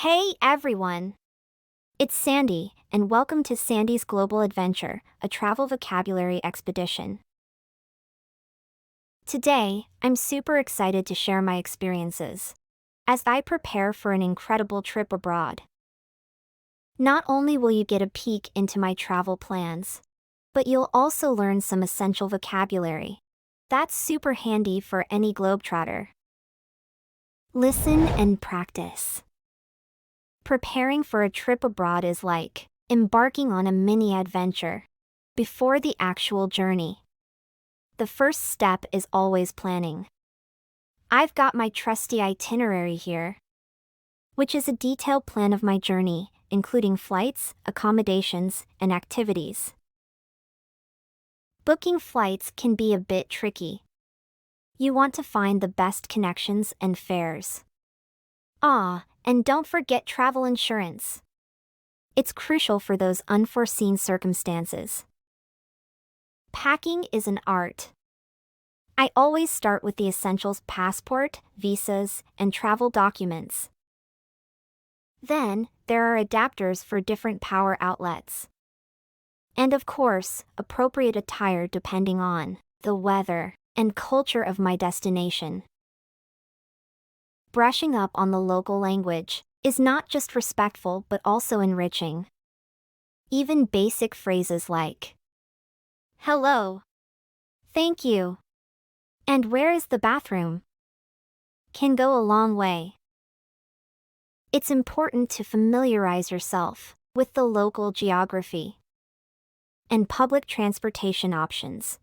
Hey everyone! It's Sandy, and welcome to Sandy's Global Adventure, a travel vocabulary expedition. Today, I'm super excited to share my experiences as I prepare for an incredible trip abroad. Not only will you get a peek into my travel plans, but you'll also learn some essential vocabulary that's super handy for any globetrotter. Listen and practice. Preparing for a trip abroad is like embarking on a mini adventure before the actual journey. The first step is always planning. I've got my trusty itinerary here, which is a detailed plan of my journey, including flights, accommodations, and activities. Booking flights can be a bit tricky. You want to find the best connections and fares. And don't forget travel insurance. It's crucial for those unforeseen circumstances. Packing is an art. I always start with the essentials: passport, visas, and travel documents. Then, there are adapters for different power outlets. And of course, appropriate attire depending on the weather and culture of my destination. Brushing up on the local language is not just respectful but also enriching. Even basic phrases like "Hello," "Thank you," and "Where is the bathroom?" can go a long way. It's important to familiarize yourself with the local geography and public transportation options.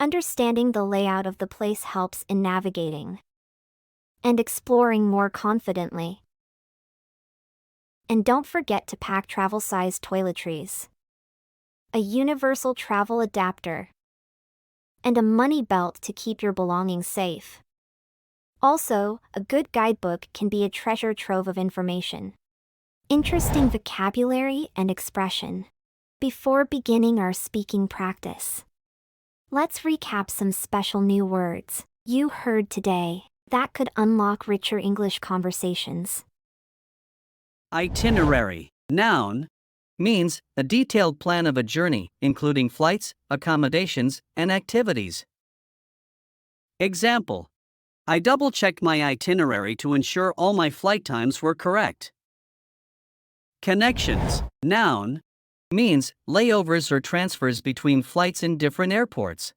Understanding the layout of the place helps in navigating and exploring more confidently. And don't forget to pack travel-sized toiletries, a universal travel adapter, and a money belt to keep your belongings safe. Also, a good guidebook can be a treasure trove of information, interesting vocabulary and expression. Before beginning our speaking practice, let's recap some special new words you heard today that could unlock richer English conversations. Itinerary, noun, means a detailed plan of a journey, including flights, accommodations, and activities. Example: I double-checked my itinerary to ensure all my flight times were correct. Connections, noun, means layovers or transfers between flights in different airports.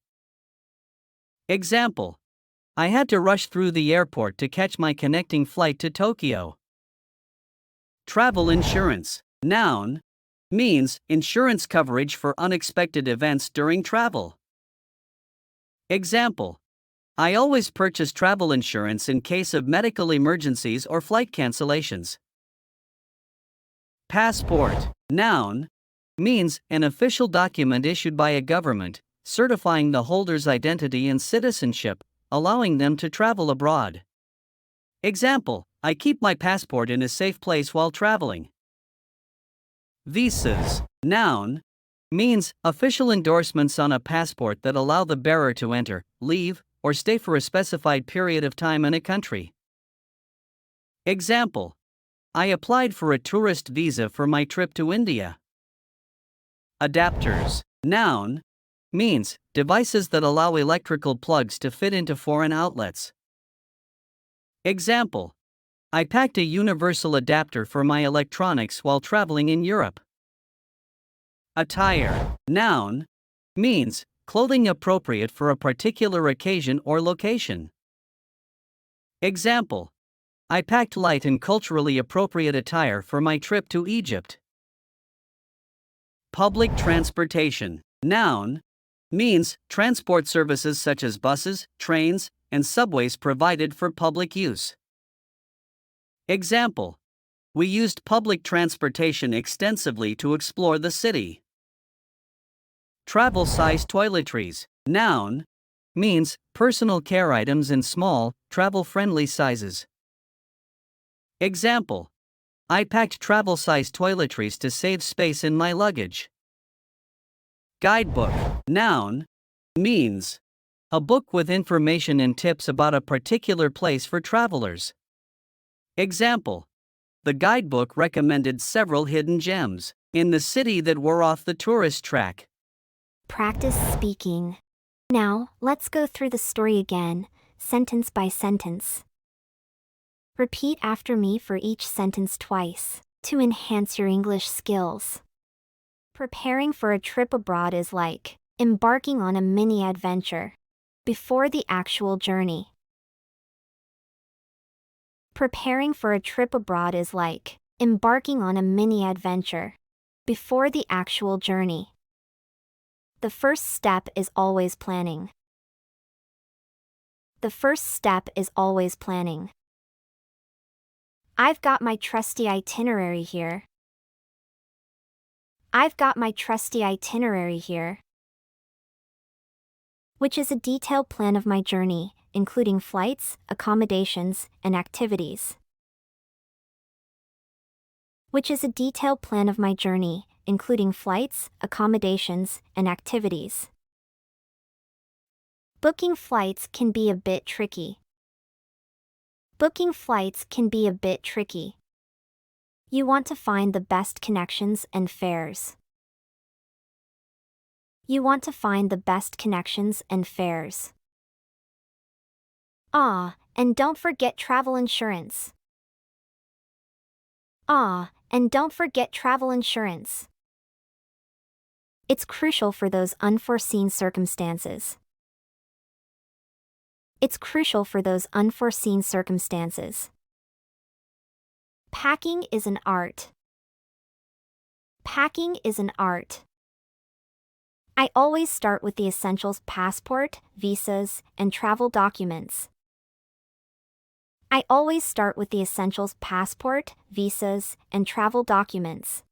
Example: I had to rush through the airport to catch my connecting flight to Tokyo. Travel insurance, noun, means insurance coverage for unexpected events during travel. Example: I always purchase travel insurance in case of medical emergencies or flight cancellations. Passport, noun, means an official document issued by a government, certifying the holder's identity and citizenship, allowing them to travel abroad. Example: I keep my passport in a safe place while traveling. Visas, noun, means official endorsements on a passport that allow the bearer to enter, leave, or stay for a specified period of time in a country. Example: I applied for a tourist visa for my trip to India. Adapters, noun, means devices that allow electrical plugs to fit into foreign outlets. Example: I packed a universal adapter for my electronics while traveling in Europe. Attire, noun, means clothing appropriate for a particular occasion or location. Example: I packed light and culturally appropriate attire for my trip to Egypt. Public transportation, noun, means transport services such as buses, trains, and subways provided for public use. Example: we used public transportation extensively to explore the city. Travel-sized toiletries, noun, means personal care items in small, travel-friendly sizes. Example: I packed travel-sized toiletries to save space in my luggage. Guidebook, noun, means a book with information and tips about a particular place for travelers. Example: The guidebook recommended several hidden gems in the city that were off the tourist track. Practice speaking. Now, let's go through the story again, sentence by sentence. Repeat after me for each sentence twice to enhance your English skills. Preparing for a trip abroad is like embarking on a mini adventure before the actual journey. Preparing for a trip abroad is like embarking on a mini adventure before the actual journey. The first step is always planning. The first step is always planning. I've got my trusty itinerary here. I've got my trusty itinerary here, which is a detailed plan of my journey, including flights, accommodations, and activities. Which is a detailed plan of my journey, including flights, accommodations, and activities. Booking flights can be a bit tricky. Booking flights can be a bit tricky. You want to find the best connections and fares. You want to find the best connections and fares. And don't forget travel insurance. And don't forget travel insurance. It's crucial for those unforeseen circumstances. It's crucial for those unforeseen circumstances. Packing is an art. Packing is an art. I always start with the essentials: passport, visas, and travel documents. I always start with the essentials: passport, visas, and travel documents.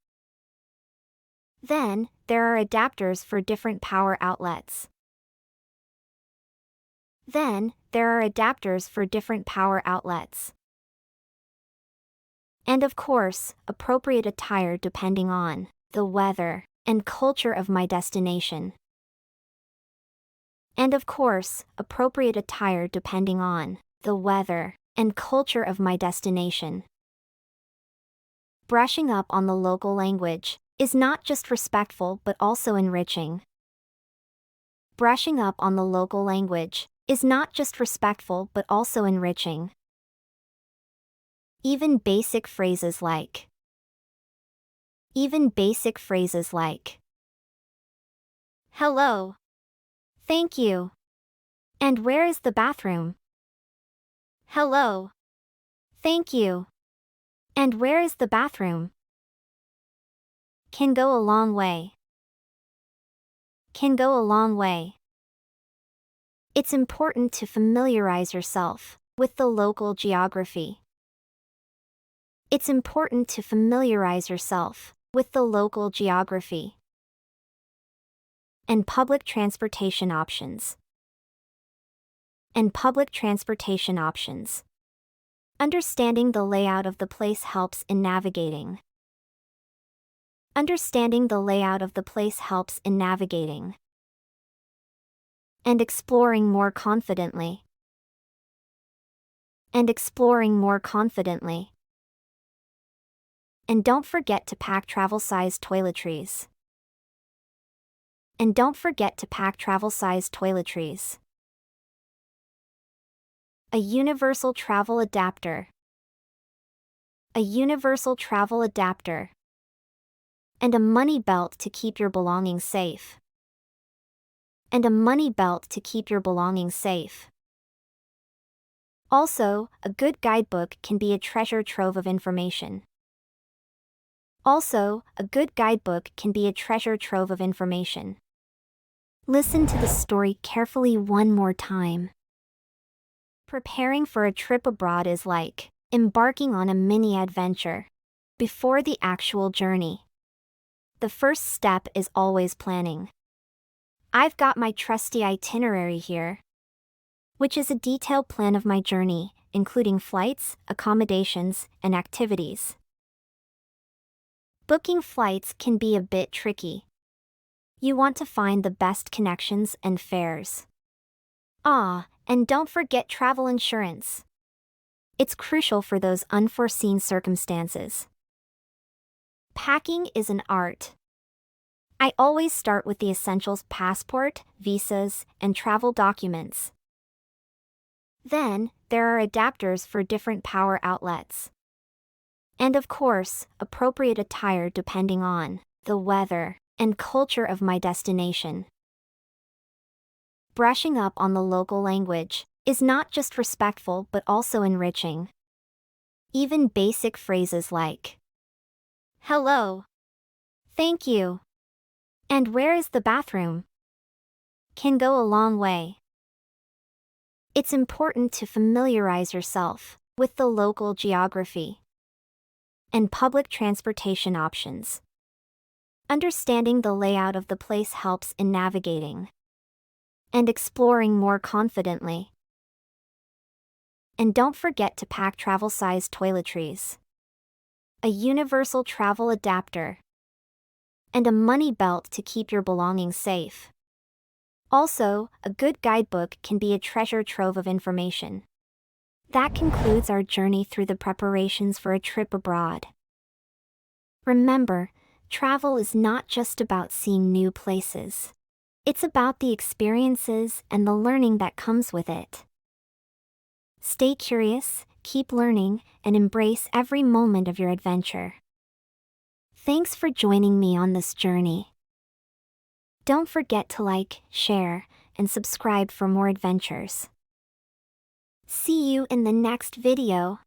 Then, there are adapters for different power outlets. Then, there are adapters for different power outlets. And of course, appropriate attire depending on the weather and culture of my destination. And of course, appropriate attire depending on the weather and culture of my destination. Brushing up on the local language is not just respectful but also enriching. Brushing up on the local language is not just respectful but also enriching. Even basic phrases like hello, thank you, and where is the bathroom? Hello, thank you, and where is the bathroom? Can go a long way. Can go a long way. It's important to familiarize yourself with the local geography. It's important to familiarize yourself with the local geography and public transportation options. And public transportation options. Understanding the layout of the place helps in navigating. Understanding the layout of the place helps in navigating. And exploring more confidently. And exploring more confidently. And don't forget to pack travel-sized toiletries. And don't forget to pack travel-sized toiletries. A universal travel adapter. A universal travel adapter. And a money belt to keep your belongings safe. And a money belt to keep your belongings safe. Also, a good guidebook can be a treasure trove of information. Also, a good guidebook can be a treasure trove of information. Listen to the story carefully one more time. Preparing for a trip abroad is like embarking on a mini adventure before the actual journey. The first step is always planning. I've got my trusty itinerary here, which is a detailed plan of my journey, including flights, accommodations, and activities. Booking flights can be a bit tricky. You want to find the best connections and fares. And don't forget travel insurance. It's crucial for those unforeseen circumstances. Packing is an art. I always start with the essentials: passport, visas, and travel documents. Then, there are adapters for different power outlets. And of course, appropriate attire depending on the weather and culture of my destination. Brushing up on the local language is not just respectful but also enriching. Even basic phrases like "Hello," "Thank you," and "Where is the bathroom?" can go a long way. It's important to familiarize yourself with the local geography and public transportation options. Understanding the layout of the place helps in navigating and exploring more confidently. And don't forget to pack travel-sized toiletries, a universal travel adapter, and a money belt to keep your belongings safe. Also, a good guidebook can be a treasure trove of information. That concludes our journey through the preparations for a trip abroad. Remember, travel is not just about seeing new places. It's about the experiences and the learning that comes with it. Stay curious, keep learning, and embrace every moment of your adventure. Thanks for joining me on this journey. Don't forget to like, share, and subscribe for more adventures. See you in the next video.